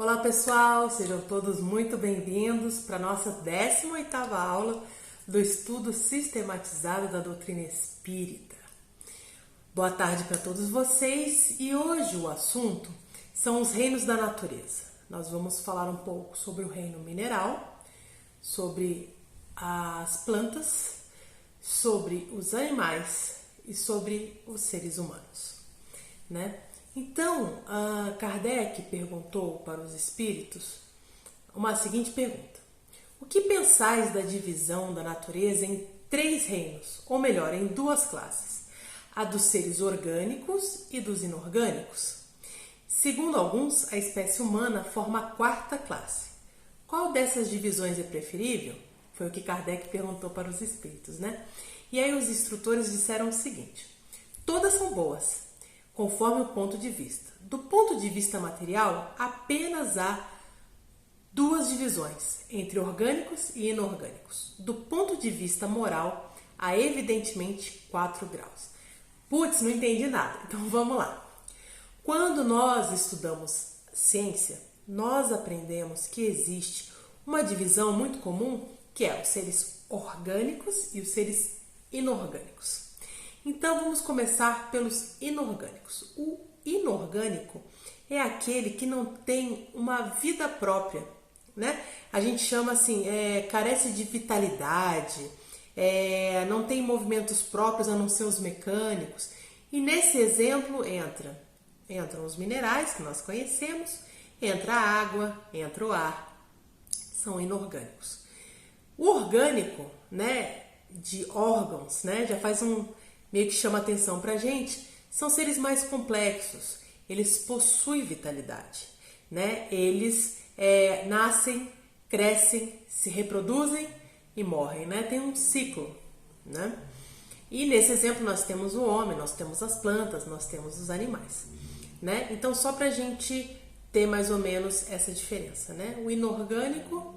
Olá pessoal, sejam todos muito bem-vindos para a nossa 18ª aula do estudo sistematizado da doutrina espírita. Boa tarde para todos vocês e hoje o assunto são os reinos da natureza. Nós vamos falar um pouco sobre o reino mineral, sobre as plantas, sobre os animais e sobre os seres humanos, né? Então, Kardec perguntou para os espíritos uma seguinte pergunta: o que pensais da divisão da natureza em 3 reinos, ou melhor, em 2 classes, a dos seres orgânicos e dos inorgânicos? Segundo alguns, a espécie humana forma a 4ª classe. Qual dessas divisões é preferível? Foi o que Kardec perguntou para os espíritos, né? E aí os instrutores disseram o seguinte: todas são boas, conforme o ponto de vista. Do ponto de vista material, apenas há 2 divisões, entre orgânicos e inorgânicos. Do ponto de vista moral, há evidentemente 4 graus. Putz, não entendi nada. Então vamos lá. Quando nós estudamos ciência, nós aprendemos que existe uma divisão muito comum, que é os seres orgânicos e os seres inorgânicos. Então vamos começar pelos inorgânicos. O inorgânico é aquele que não tem uma vida própria, né? A gente chama assim, carece de vitalidade, não tem movimentos próprios a não ser os mecânicos. E nesse exemplo entram os minerais que nós conhecemos, entra a água, entra o ar, são inorgânicos. O orgânico, né, de órgãos, né, já faz meio que chama atenção pra gente, são seres mais complexos, eles possuem vitalidade, né? Eles nascem, crescem, se reproduzem e morrem, né? Tem um ciclo, né? E nesse exemplo nós temos o homem, nós temos as plantas, nós temos os animais, né? Então só pra gente ter mais ou menos essa diferença, né? O inorgânico,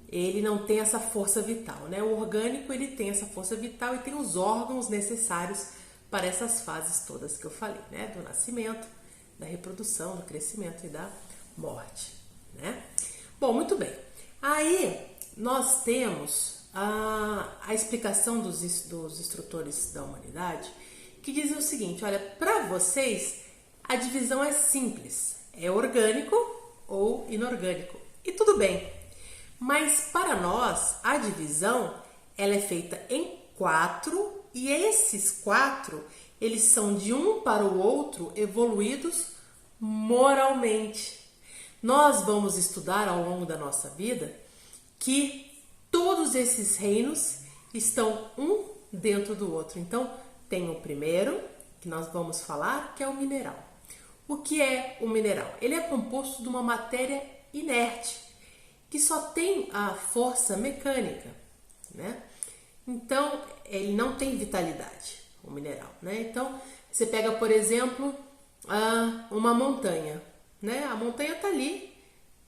ele não tem essa força vital, né? O orgânico, ele tem essa força vital e tem os órgãos necessários para essas fases todas que eu falei, né? Do nascimento, da reprodução, do crescimento e da morte, né? Bom, muito bem. Aí nós temos a explicação dos instrutores da humanidade, que dizem o seguinte: olha, para vocês a divisão é simples, é orgânico ou inorgânico, e tudo bem. Mas para nós, a divisão, ela é feita em 4 e esses 4, eles são de um para o outro evoluídos moralmente. Nós vamos estudar ao longo da nossa vida que todos esses reinos estão um dentro do outro. Então, tem o primeiro, que nós vamos falar, que é o mineral. O que é o mineral? Ele é composto de uma matéria inerte, que só tem a força mecânica, né? Então, ele não tem vitalidade, o mineral, né? Então, você pega, por exemplo, uma montanha, né? A montanha tá ali,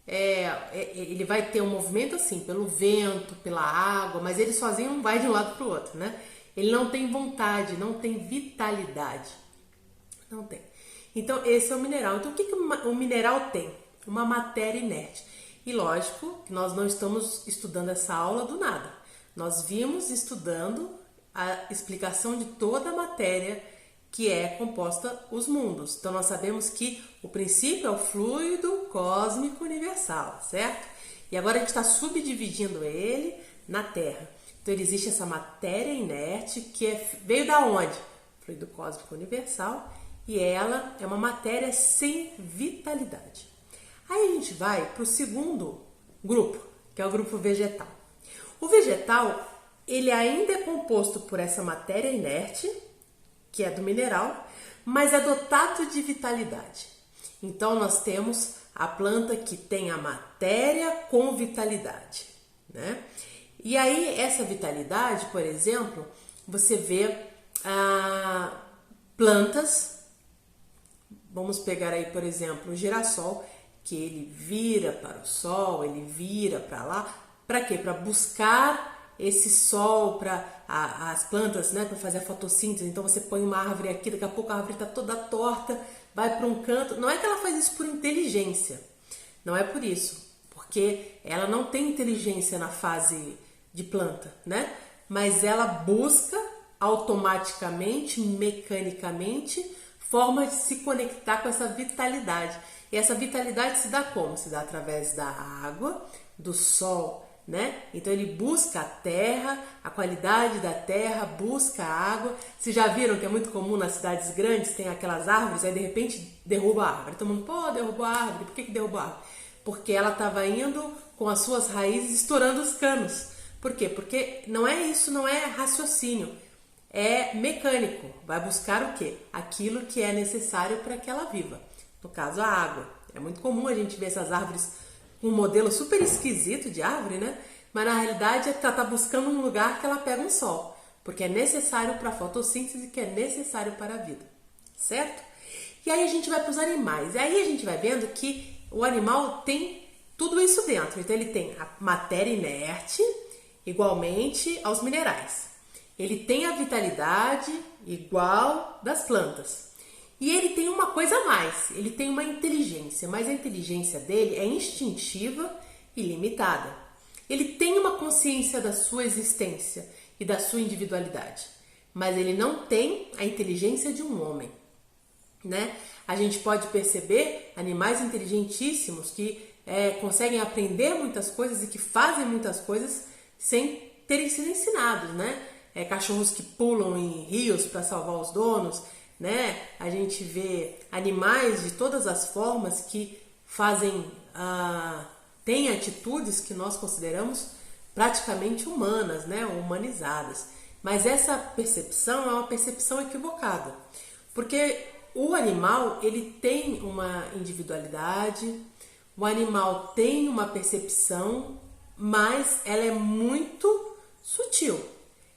ele vai ter um movimento assim, pelo vento, pela água, mas ele sozinho não vai de um lado para o outro, né? Ele não tem vontade, não tem vitalidade, não tem. Então, esse é o mineral. Então, o que o mineral tem? Uma matéria inerte. E lógico que nós não estamos estudando essa aula do nada. Nós vimos estudando a explicação de toda a matéria que é composta os mundos. Então nós sabemos que o princípio é o fluido cósmico universal, certo? E agora a gente está subdividindo ele na Terra. Então existe essa matéria inerte que veio da onde? Fluido cósmico universal, e ela é uma matéria sem vitalidade. Aí a gente vai para o segundo grupo, que é o grupo vegetal. O vegetal, ele ainda é composto por essa matéria inerte, que é do mineral, mas é dotado de vitalidade. Então, nós temos a planta que tem a matéria com vitalidade, né? E aí, essa vitalidade, por exemplo, você vê plantas, vamos pegar aí, por exemplo, o girassol, que ele vira para o sol, ele vira para lá, para quê? Para buscar esse sol, para as plantas, né, para fazer a fotossíntese. Então você põe uma árvore aqui, daqui a pouco a árvore está toda torta, vai para um canto. Não é que ela faz isso por inteligência, Não é por isso, porque ela não tem inteligência na fase de planta, né? Mas ela busca automaticamente, mecanicamente, formas de se conectar com essa vitalidade. E essa vitalidade se dá como? Se dá através da água, do sol, né? Então ele busca a terra, a qualidade da terra, busca a água. Vocês já viram que é muito comum nas cidades grandes, tem aquelas árvores, aí de repente derruba a árvore. Todo mundo, pô, derrubou a árvore. Por que derrubou a árvore? Porque ela estava indo com as suas raízes estourando os canos. Por quê? Porque não é isso, não é raciocínio. É mecânico. Vai buscar o quê? Aquilo que é necessário para que ela viva. No caso, a água. É muito comum a gente ver essas árvores com um modelo super esquisito de árvore, né? Mas na realidade ela está buscando um lugar que ela pega um sol. Porque é necessário para a fotossíntese, que é necessário para a vida. Certo? E aí a gente vai para os animais. E aí a gente vai vendo que o animal tem tudo isso dentro. Então ele tem a matéria inerte, igualmente aos minerais. Ele tem a vitalidade igual das plantas. E ele tem uma coisa a mais, ele tem uma inteligência, mas a inteligência dele é instintiva e limitada. Ele tem uma consciência da sua existência e da sua individualidade, mas ele não tem a inteligência de um homem, né? A gente pode perceber animais inteligentíssimos que conseguem aprender muitas coisas e que fazem muitas coisas sem terem sido ensinados, né? Cachorros que pulam em rios para salvar os donos, né? A gente vê animais de todas as formas que fazem, têm atitudes que nós consideramos praticamente humanas, né? Humanizadas. Mas essa percepção é uma percepção equivocada, porque o animal ele tem uma individualidade, o animal tem uma percepção, mas ela é muito sutil.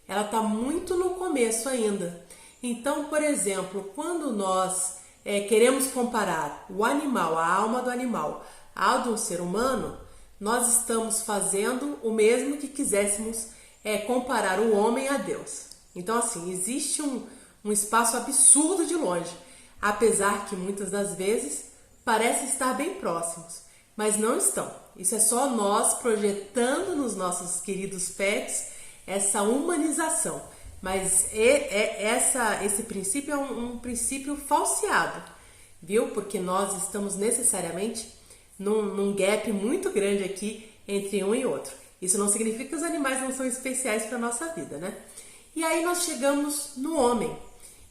Ela está muito no começo ainda. Então, por exemplo, quando nós queremos comparar o animal, a alma do animal, ao de um ser humano, nós estamos fazendo o mesmo que quiséssemos comparar o homem a Deus. Então, assim, existe um espaço absurdo de longe, apesar que muitas das vezes parecem estar bem próximos, mas não estão. Isso é só nós projetando nos nossos queridos pets essa humanização, mas esse princípio é um princípio falseado, viu? Porque nós estamos necessariamente num gap muito grande aqui entre um e outro. Isso não significa que os animais não são especiais para a nossa vida, né? E aí nós chegamos no homem.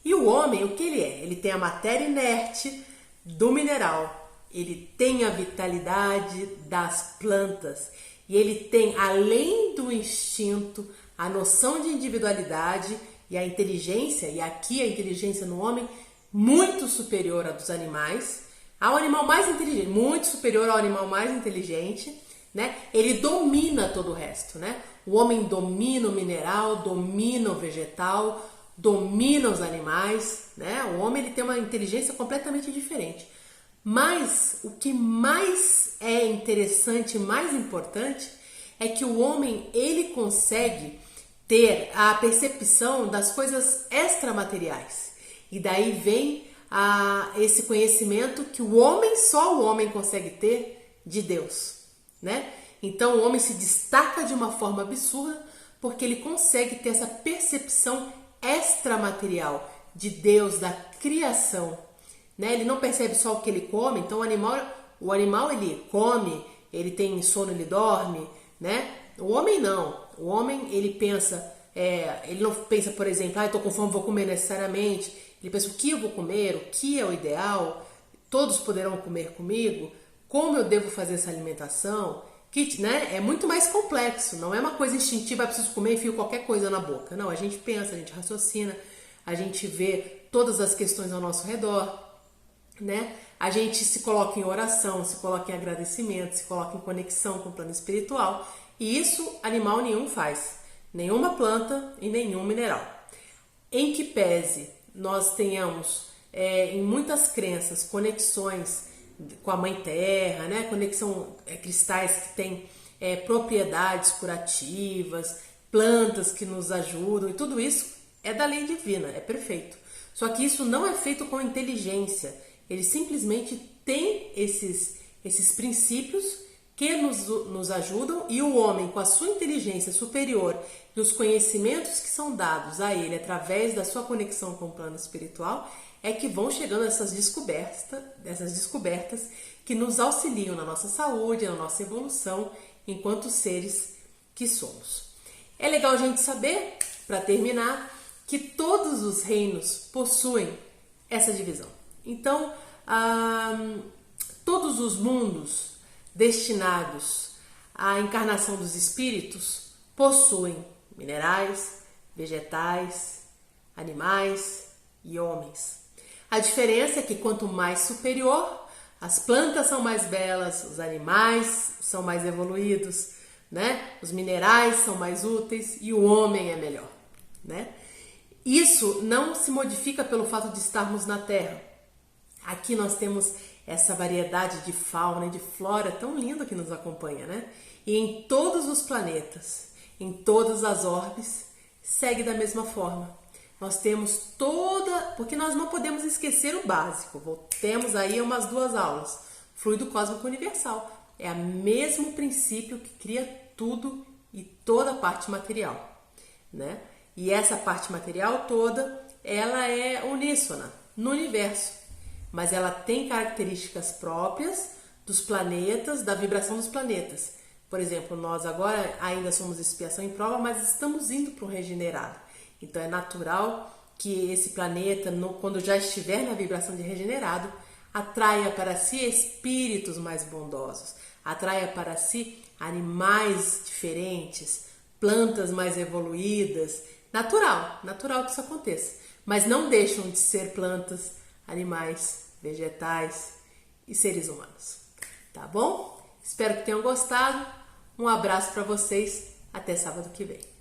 E o homem, o que ele é? Ele tem a matéria inerte do mineral, ele tem a vitalidade das plantas e ele tem, além do instinto, a noção de individualidade e a inteligência, e aqui a inteligência no homem, muito superior à dos animais, ao animal mais inteligente, muito superior ao animal mais inteligente, né? Ele domina todo o resto, né? O homem domina o mineral, domina o vegetal, domina os animais, né? O homem ele tem uma inteligência completamente diferente. Mas o que mais é interessante, mais importante, é que o homem ele consegue ter a percepção das coisas extramateriais. E daí vem esse conhecimento que só o homem consegue ter de Deus, né? Então o homem se destaca de uma forma absurda porque ele consegue ter essa percepção extramaterial de Deus, da criação, né? Ele não percebe só o que ele come. Então o animal ele come, ele tem sono, ele dorme, né? O homem não. O homem ele pensa, ele não pensa, por exemplo, estou com fome, vou comer necessariamente. Ele pensa o que eu vou comer, o que é o ideal, todos poderão comer comigo, como eu devo fazer essa alimentação, que, né? É muito mais complexo. Não é uma coisa instintiva, eu preciso comer e enfio qualquer coisa na boca. Não, a gente pensa, a gente raciocina, a gente vê todas as questões ao nosso redor, né? A gente se coloca em oração, se coloca em agradecimento, se coloca em conexão com o plano espiritual. E isso animal nenhum faz, nenhuma planta e nenhum mineral. Em que pese nós tenhamos em muitas crenças conexões com a Mãe Terra, né? Conexão cristais que têm propriedades curativas, plantas que nos ajudam, e tudo isso é da lei divina, é perfeito. Só que isso não é feito com inteligência, ele simplesmente tem esses princípios que nos ajudam, e o homem, com a sua inteligência superior e os conhecimentos que são dados a ele através da sua conexão com o plano espiritual, é que vão chegando essas descobertas que nos auxiliam na nossa saúde, na nossa evolução enquanto seres que somos. É legal a gente saber, para terminar, que todos os reinos possuem essa divisão. Então, todos os mundos destinados à encarnação dos espíritos possuem minerais, vegetais, animais e homens. A diferença é que quanto mais superior, as plantas são mais belas, os animais são mais evoluídos, né? Os minerais são mais úteis e o homem é melhor, né? Isso não se modifica pelo fato de estarmos na Terra. Aqui nós temos essa variedade de fauna e de flora tão linda que nos acompanha, né? E em todos os planetas, em todas as orbes, segue da mesma forma. Nós temos porque nós não podemos esquecer o básico. Temos aí umas 2 aulas. Fluido cósmico universal. É o mesmo princípio que cria tudo e toda a parte material, né? E essa parte material toda, ela é uníssona no universo, mas ela tem características próprias dos planetas, da vibração dos planetas. Por exemplo, nós agora ainda somos expiação em prova, mas estamos indo para o regenerado. Então é natural que esse planeta, quando já estiver na vibração de regenerado, atraia para si espíritos mais bondosos, atraia para si animais diferentes, plantas mais evoluídas. Natural que isso aconteça, mas não deixam de ser plantas, animais, vegetais e seres humanos. Tá bom? Espero que tenham gostado. Um abraço para vocês. Até sábado que vem.